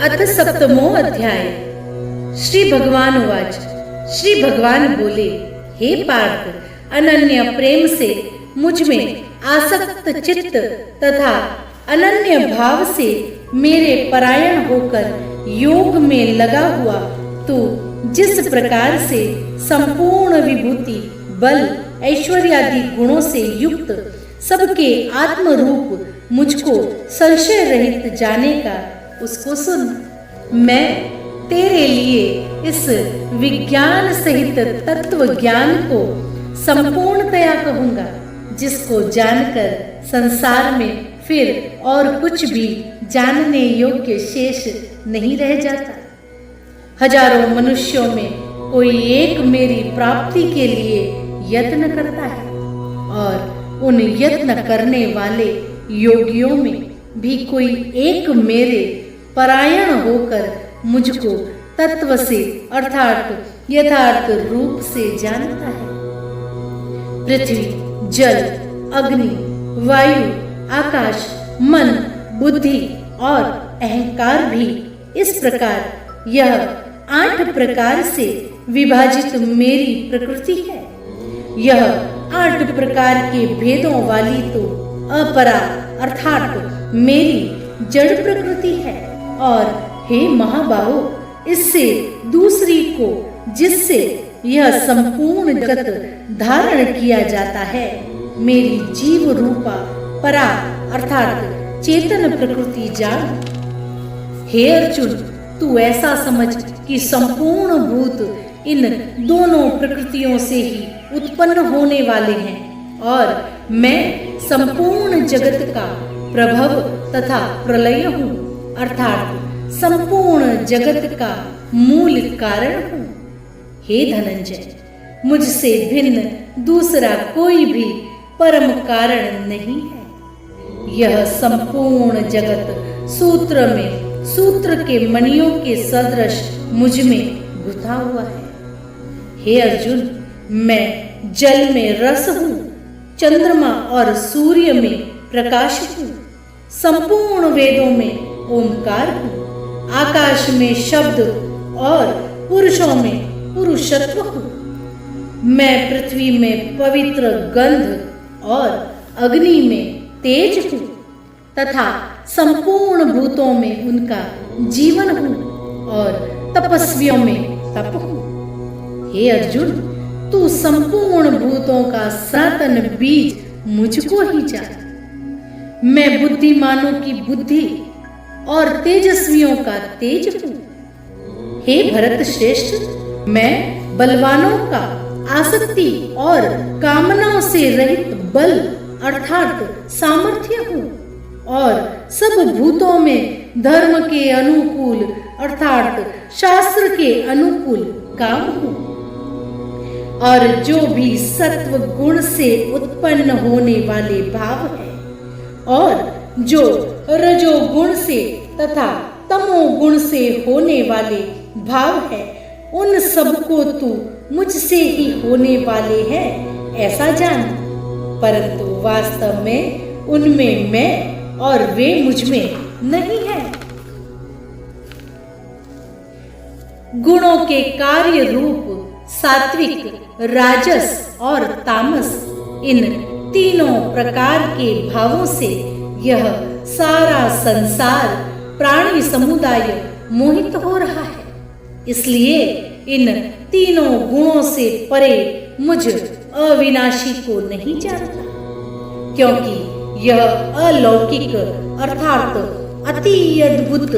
अथ सप्तमो अध्याय। श्री भगवान उवाच। श्री भगवान बोले, हे पार्थ, अनन्य प्रेम से मुझ में आसक्त चित्त तथा अनन्य भाव से मेरे परायण होकर योग में लगा हुआ तू जिस प्रकार से संपूर्ण विभूति, बल, ऐश्वर्यादि गुणों से युक्त सबके आत्म रूप मुझको संशय रहित जाने का उसको सुन। मैं तेरे लिए इस विज्ञान सहित तत्व ज्ञान को संपूर्णतया कहूंगा, जिसको जानकर संसार में फिर और कुछ भी जानने योग्य शेष नहीं रह जाता। हजारों मनुष्यों में कोई एक मेरी प्राप्ति के लिए यत्न करता है, और उन यत्न करने वाले योगियों में भी कोई एक मेरे परायण होकर मुझको तत्व से अर्थात यथार्थ रूप से जानता है। पृथ्वी, जल, अग्नि, वायु, आकाश, मन, बुद्धि और अहंकार भी इस प्रकार यह 8 प्रकार से विभाजित मेरी प्रकृति है। यह 8 प्रकार के भेदों वाली तो अपरा अर्थात मेरी जड़ प्रकृति है। और हे महाबाहो, इससे दूसरी को जिससे यह संपूर्ण जगत धारण किया जाता है, मेरी जीव रूपा परा अर्थात चेतन प्रकृति जान। हे अर्जुन, तू ऐसा समझ कि संपूर्ण भूत इन दोनों प्रकृतियों से ही उत्पन्न होने वाले हैं, और मैं संपूर्ण जगत का प्रभव तथा प्रलय हूँ, अर्थात संपूर्ण जगत का मूल कारण हूँ। हे धनंजय, मुझसे भिन्न दूसरा कोई भी परम कारण नहीं है। यह संपूर्ण जगत सूत्र में सूत्र के मणियों के सदृश मुझ में गुथा हुआ है। हे अर्जुन, मैं जल में रस हूँ, चंद्रमा और सूर्य में प्रकाश हूँ, संपूर्ण वेदों में ओंकार हूँ, आकाश में शब्द और पुरुषों में पुरुषत्व हूँ। मैं पृथ्वी में पवित्र गंध और अग्नि में तेज हूँ, तथा संपूर्ण भूतों में उनका जीवन हूँ, और तपस्वियों में तप हूँ। हे अर्जुन, तू संपूर्ण भूतों का सनातन बीज मुझको ही जान। मैं बुद्धिमानों की बुद्धि और तेजस्वियों का तेज हूँ। हे भरत श्रेष्ठ, मैं बलवानों का आसक्ति और कामनाओं से रहित बल अर्थात सामर्थ्य हूँ, और सब भूतों में धर्म के अनुकूल अर्थात शास्त्र के अनुकूल काम हूँ। और जो भी सत्व गुण से उत्पन्न होने वाले भाव है, और जो रजोगुण से तथा तमोगुण से होने वाले भाव है, उन सबको तू मुझसे ही होने वाले हैं ऐसा जान। परंतु वास्तव में उनमें मैं और वे मुझ में नहीं है। गुणों के कार्य रूप सात्विक, राजस और तामस, इन तीनों प्रकार के भावों से यह सारा संसार प्राणी समुदाय मोहित हो रहा है। इसलिए इन तीनों गुणों से परे मुझ अविनाशी को नहीं जानता, क्योंकि यह अलौकिक अर्थात अति अद्भुत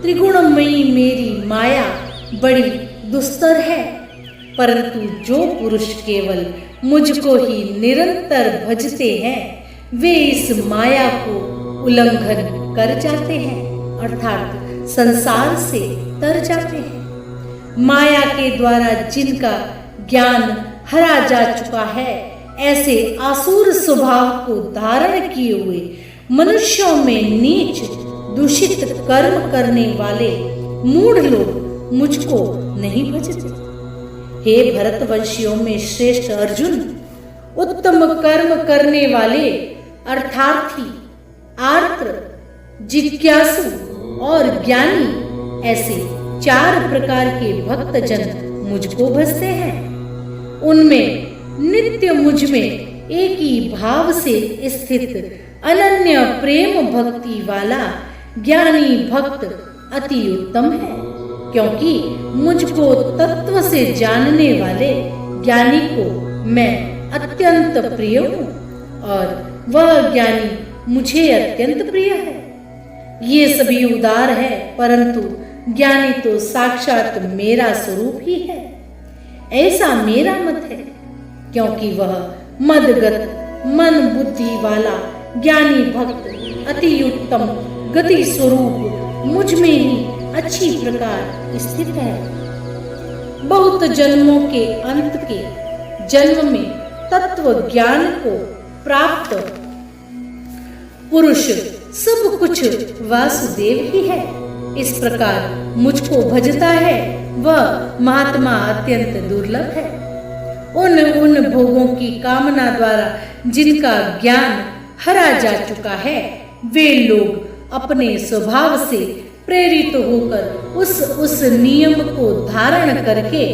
त्रिगुणमयी मेरी माया बड़ी दुस्तर है। परंतु जो पुरुष केवल मुझको ही निरंतर भजते हैं, वे इस माया को उल्लंघन कर जाते हैं, अर्थात संसार से तर जाते हैं। माया के द्वारा जिनका ज्ञान हरा जा चुका है, ऐसे आसुर स्वभाव को धारण किए हुए मनुष्यों में नीच दूषित कर्म करने वाले मूढ़ लोग मुझको नहीं भजते। हे भरतवंशियों में श्रेष्ठ अर्जुन, उत्तम कर्म करने वाले अर्थार्थी, आर्त्र, जिज्ञासु और ज्ञानी ऐसे 4 प्रकार के भक्तजन मुझको भजते हैं। उनमें नित्य मुझ में एक ही भाव से स्थित अनन्य प्रेम भक्ति वाला ज्ञानी भक्त अति उत्तम है, क्योंकि मुझको तत्व से जानने वाले ज्ञानी को मैं अत्यंत प्रिय हूँ और वह ज्ञानी मुझे अत्यंत प्रिय है। ये सभी उदार है, परंतु ज्ञानी तो साक्षात मेरा स्वरूप ही है, ऐसा मेरा मत है। क्योंकि वह मदगत मन बुद्धि वाला ज्ञानी भक्त अति उत्तम गति स्वरूप मुझ में ही अच्छी प्रकार स्थित है। बहुत जन्मों के अंत के जन्म में तत्व ज्ञान को प्राप्त पुरुष सब कुछ वासुदेव ही है। इस प्रकार मुझको भजता है वह महात्मा अत्यंत दुर्लभ है। उन भोगों की कामना द्वारा जिनका ज्ञान हरा जा चुका है, वे लोग अपने स्वभाव से प्रेरित होकर उस नियम को धारण करके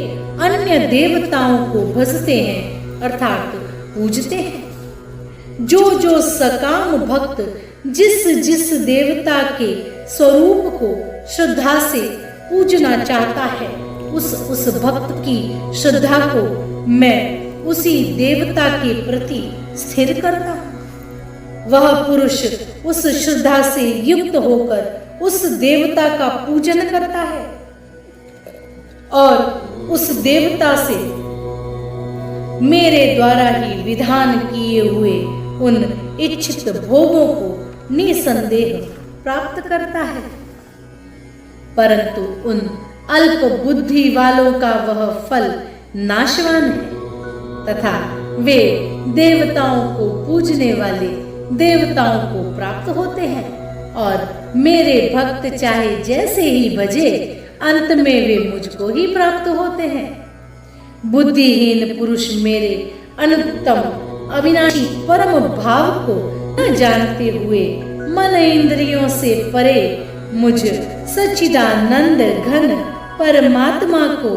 अन्य देवताओं को भजते हैं अर्थात पूजते हैं। जो सकाम भक्त जिस देवता के स्वरूप को श्रद्धा से पूजना चाहता है, उस भक्त की श्रद्धा को मैं उसी देवता के प्रति स्थिर करता हूँ। वह पुरुष उस श्रद्धा से युक्त होकर उस देवता का पूजन करता है और उस देवता से मेरे द्वारा ही विधान किए हुए उन इच्छित भोगों को निसंदेह प्राप्त करता है। परंतु उन अल्प बुद्धि वालों का वह फल नाशवान है तथा वे देवताओं को पूजने वाले देवताओं को प्राप्त होते हैं और मेरे भक्त चाहे जैसे ही भजे अंत में वे मुझको ही प्राप्त होते हैं। बुद्धिहीन पुरुष मेरे अनुत्तम अविनाशी परम भाव को न जानते हुए मन इंद्रियों से परे मुझ सच्चिदानंद घन परमात्मा को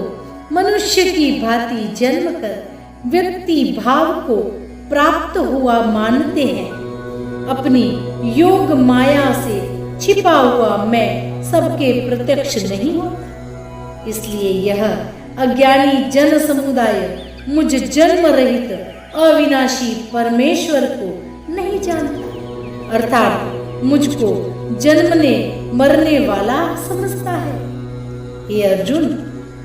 मनुष्य की भांति जन्म कर व्यक्ति भाव को प्राप्त हुआ मानते हैं। अपनी योग माया से छिपा हुआ मैं सबके प्रत्यक्ष नहीं होता, इसलिए यह अज्ञानी जन समुदाय मुझ जन्म रहित अविनाशी परमेश्वर को नहीं जानता अर्थात मुझको जन्मने मरने वाला समझता है। हे अर्जुन,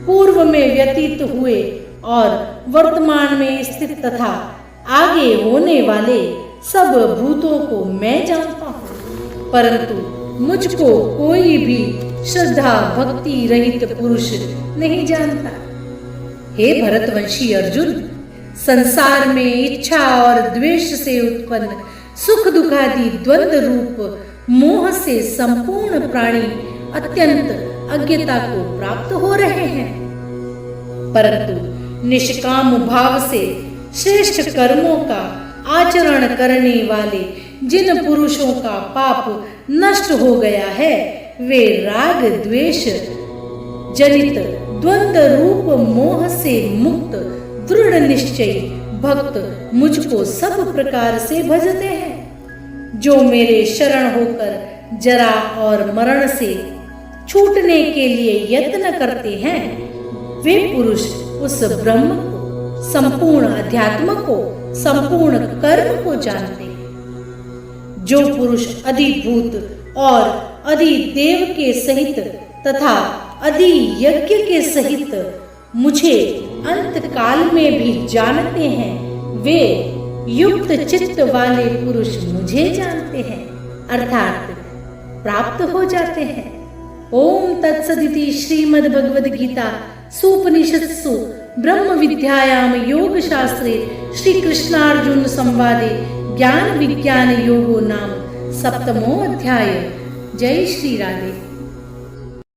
पूर्व में व्यतीत हुए और वर्तमान में स्थित तथा आगे होने वाले सब भूतों को मैं जानता हूँ, परंतु मुझको कोई भी श्रद्धा भक्ति रहित पुरुष नहीं जानता। हे भरतवंशी अर्जुन, संसार में इच्छा और द्वेष से उत्पन्न सुख दुखादि द्वंद्व रूप मोह से संपूर्ण प्राणी अत्यंत अज्ञता को प्राप्त हो रहे हैं, परंतु निष्काम भाव से श्रेष्ठ कर्मों का आचरण करने वाले जिन पुरुषों का पाप नष्ट हो गया है, वे राग द्वेष जनित द्वंद्व रूप मोह से मुक्त दृढ़ निश्चयी भक्त मुझको सब प्रकार से भजते हैं। जो मेरे शरण होकर जरा और मरण से छूटने के लिए यत्न करते हैं, वे पुरुष उस ब्रह्म को, संपूर्ण अध्यात्म को, संपूर्ण कर्म को जानते हैं। जो पुरुष अधिभूत और अधिदेव के सहित तथा अधि यज्ञ के सहित मुझे अंत काल में भी जानते हैं, वे युक्त चित्त वाले पुरुष मुझे जानते हैं अर्थात प्राप्त हो जाते हैं। ओम तत्सदिति श्रीमद् भगवद गीता सुपनिषत्सु ब्रह्म विद्यायाम योग शास्त्रे श्री कृष्णार्जुन संवादे ज्ञान विज्ञान योगो नाम 7वां अध्याय। जय श्री राधे।